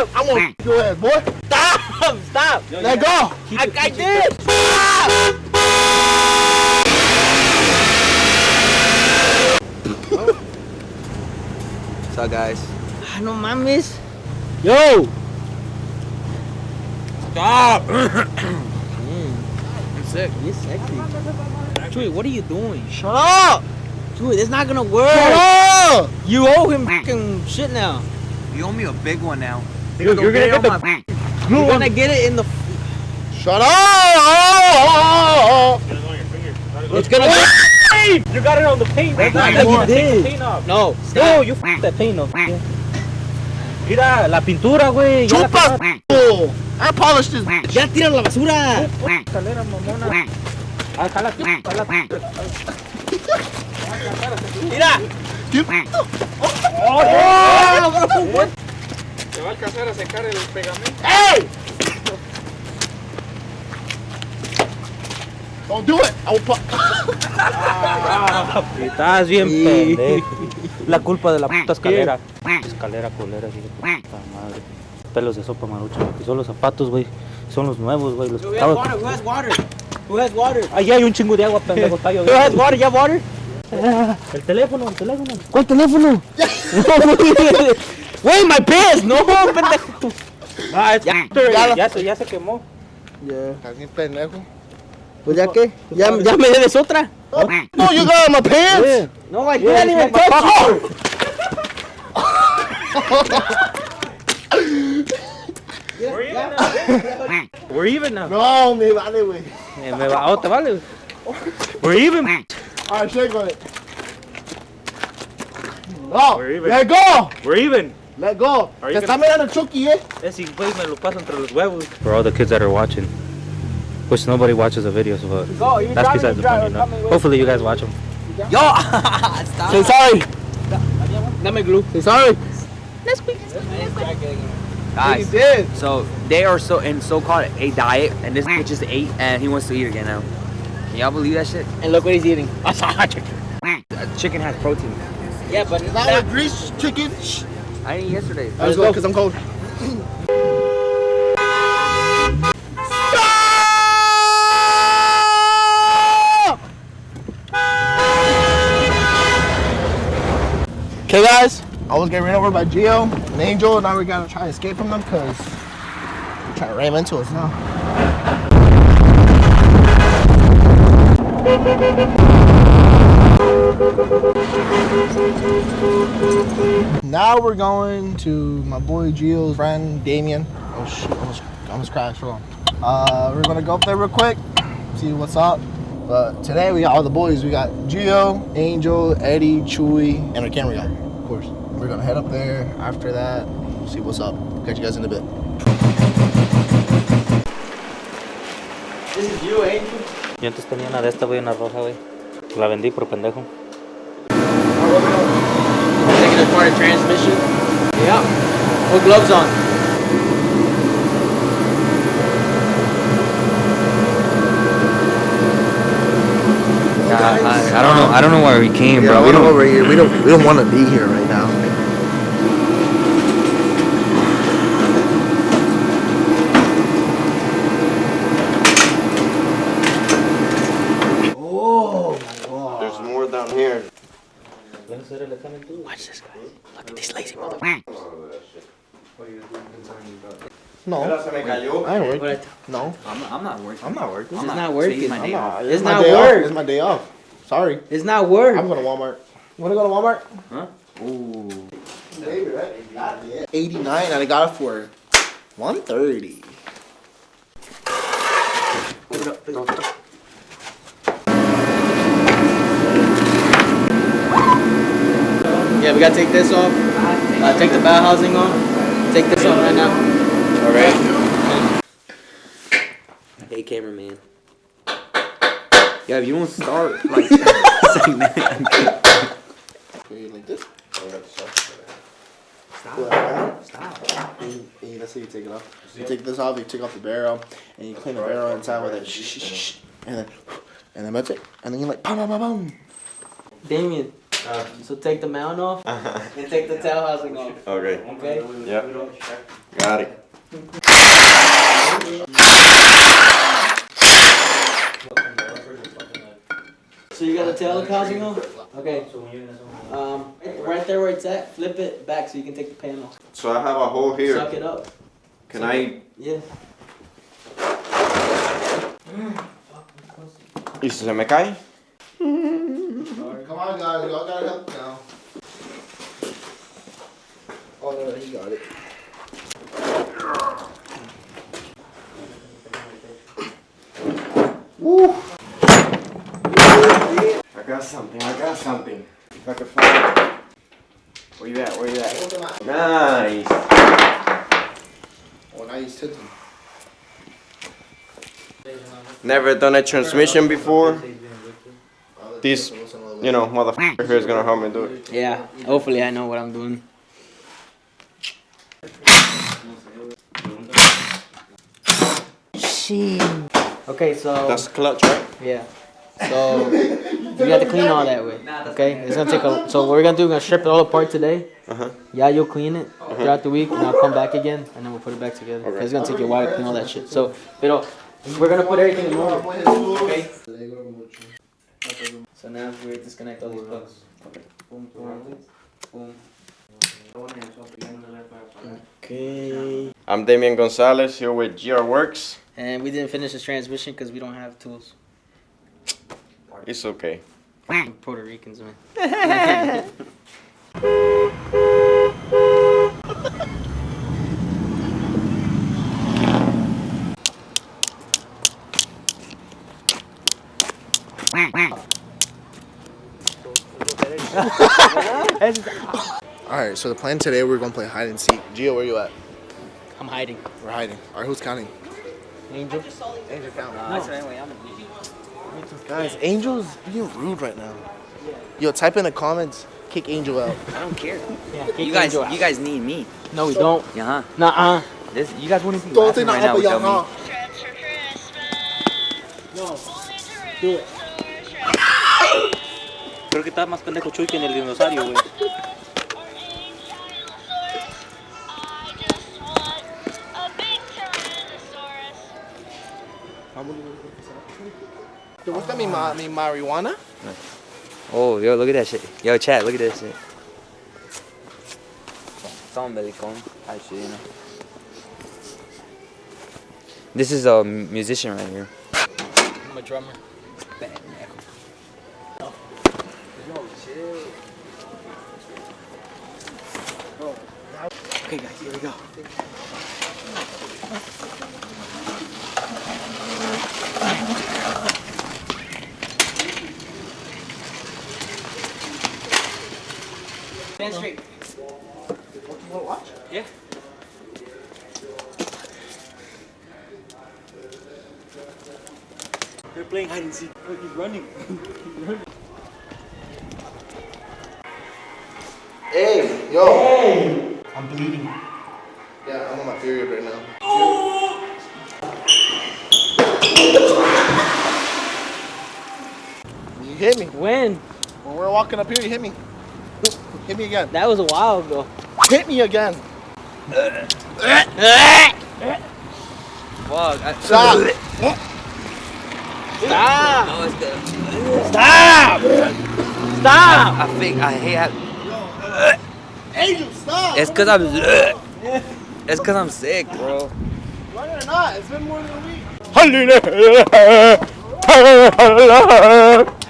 Stop! I'm gonna your ass, boy. Stop! Let go. I did! What's up, guys? No mames. Yo! Stop! I'm sick. You're sexy. Chewy, what are you doing? Shut up. Chewy, that's not gonna work. Shut up. You owe him fucking shit now. You owe me a big one now. You're gonna get the You're gonna get it in the. Shut up. It's gonna. You got it on the paint. That's Right? not You what take you the did. paint off. No, No, you f that paint off. Mira, la pintura, güey. Ya la Chupa. pegaste. I polished this. ya tira la basura. Escalera, mamona. Ah, jálate, jálate. Mira. Oh, te va a alcanzar a secar el pegamento. Hey. Don't do it. I will put. Estás bien pendejo. La culpa de la puta escalera. Escalera culera, hijo de puta madre. Pelos de sopa marucha. Y son los zapatos, güey. Son los nuevos, güey. Los Who has water? Who has water? Who has water? Ahí hay un chingo de agua, pendejo. Está Who has lloviendo. water? ¿Ya water? El teléfono, el teléfono. ¿Cuál teléfono? Wey, my pants. No, pendejo. Ah, es Ya. ya se quemó. Yeah. Estás bien pendejo. Pues ya qué? Ya me debes otra. No, you got my pants. No, I Yeah, didn't even it's my touch you. We're even now. No, me vale, güey. Me va, oh, te vale. We're even. All right, shake on it. No, We're even. let go. We're even. Let go. Are Te you está mirando Chucky, eh? Ese güey me lo paso entre los huevos. For all the kids that are watching, which nobody watches the videos, but Go, you that's driving, besides the point, you know. Hopefully you guys watch them. Yo! Stop. Say sorry. Dame glue. Say sorry. Guys, did. so they are so-called a diet, and this bitch just ate, and he wants to eat again now. Can y'all believe that shit? And look what he's eating. Chicken has protein. Yeah, but Not like grease chicken. I ate yesterday. Let's go, because I'm cold. Okay, guys, I was getting ran over by Gio and Angel, and now we gotta try to escape from them because they're trying to ram into us now. Now we're going to my boy Gio's friend Damien. Oh shit, almost crashed. Hold on. We're gonna go up there real quick, see what's up. But today we got all the boys. We got Gio, Angel, Eddie, Chewy, and our camera guy, of course. We're gonna head up there. After that, see what's up. Catch you guys in a bit. this is you, Angel. Yo antes tenía una de esta, güey, una roja, güey. La vendí por pendejo. Taking apart a transmission. Yeah. Put gloves on. I don't know why we came, bro. we don't over here. We don't want to be here right now. Oh my God. There's more down here. Watch this, guy. Look at these lazy motherfuckers. No, I ain't working. No, I'm not working. I'm not working. It's not working. taking my day off. It's my not day off. work. It's my day off. Sorry. It's not work. I'm going to Walmart. You want to go to Walmart? Huh? Ooh. 89 and I got it for 130. Yeah, we gotta take this off. Take the bell housing off. Take this off right now. Alright. Hey, cameraman. Yeah, if you don't start, like, saying that. Like this? Stop. And that's how you take it off. You take this off, you take off the barrel, and you clean the barrel inside with it. And then that's it. And then you like, boom, boom, boom, boom. Damien. So take the mount off and take the tail housing off. Okay. Okay? Yeah. Got it. So you got the tail housing on? Okay. Right there where it's at, flip it back so you can take the panel. So I have a hole here. Suck it up. Can I? Yeah. ¿Y si se me cae? Come on, guys. Y'all gotta help now. Oh, no, he got it. Woo! I got something. If I can find it. Where you at? Nice. Oh, now he's tilting. Never done a transmission before. This, motherfucker here is gonna help me do it. Yeah. Hopefully I know what I'm doing. Okay, so That's clutch, right? yeah. So you have to clean all that way. Okay? It's gonna take a so what we're gonna do, we're gonna strip it all apart today. Yeah, you'll clean it throughout the week and I'll come back again and then we'll put it back together. Okay. It's gonna take you a while to clean all that shit. So we're gonna put everything in order. Okay. So now we disconnect all these plugs. Boom, boom, boom. Okay. I'm Damian Gonzalez here with GR Works. And we didn't finish this transmission because we don't have tools. It's okay. Puerto Ricans, man. Alright, so the plan today, we're gonna play hide and seek. Gio, where you at? I'm hiding. We're hiding. Alright, who's counting? Angel. Angel count. No. Guys, Angel's being rude right now. Yo, type in the comments, kick Angel out. I don't care. Yeah, You guys need me. No, we don't. Yeah. Nuh-uh. You guys wouldn't be Don't laughing think right now without me. No. Do it. Creo que está más pendejo Chuy que en el dinosaurio, güey. ¿Te gusta mi marijuana? Oh, yo, look at that shit. Yo, chat, look at that shit. Está un belicón. Actually, you know. This is a musician right here. I'm a drummer. Okay, guys, here we go. Stand straight. You wanna watch? Yeah. They're playing hide and seek. Look, he's running. Hey, yo. Hey! I'm bleeding. Yeah, I'm on my period right now. You hit me. When? When we're walking up here, you hit me. Hit me again. That was a while ago. Hit me again. Fuck. Stop. Stop! No, it's good. Stop! Stop! I hate. Angel, stop. It's cause I'm sick, bro. No, you're not. It's been more than a week.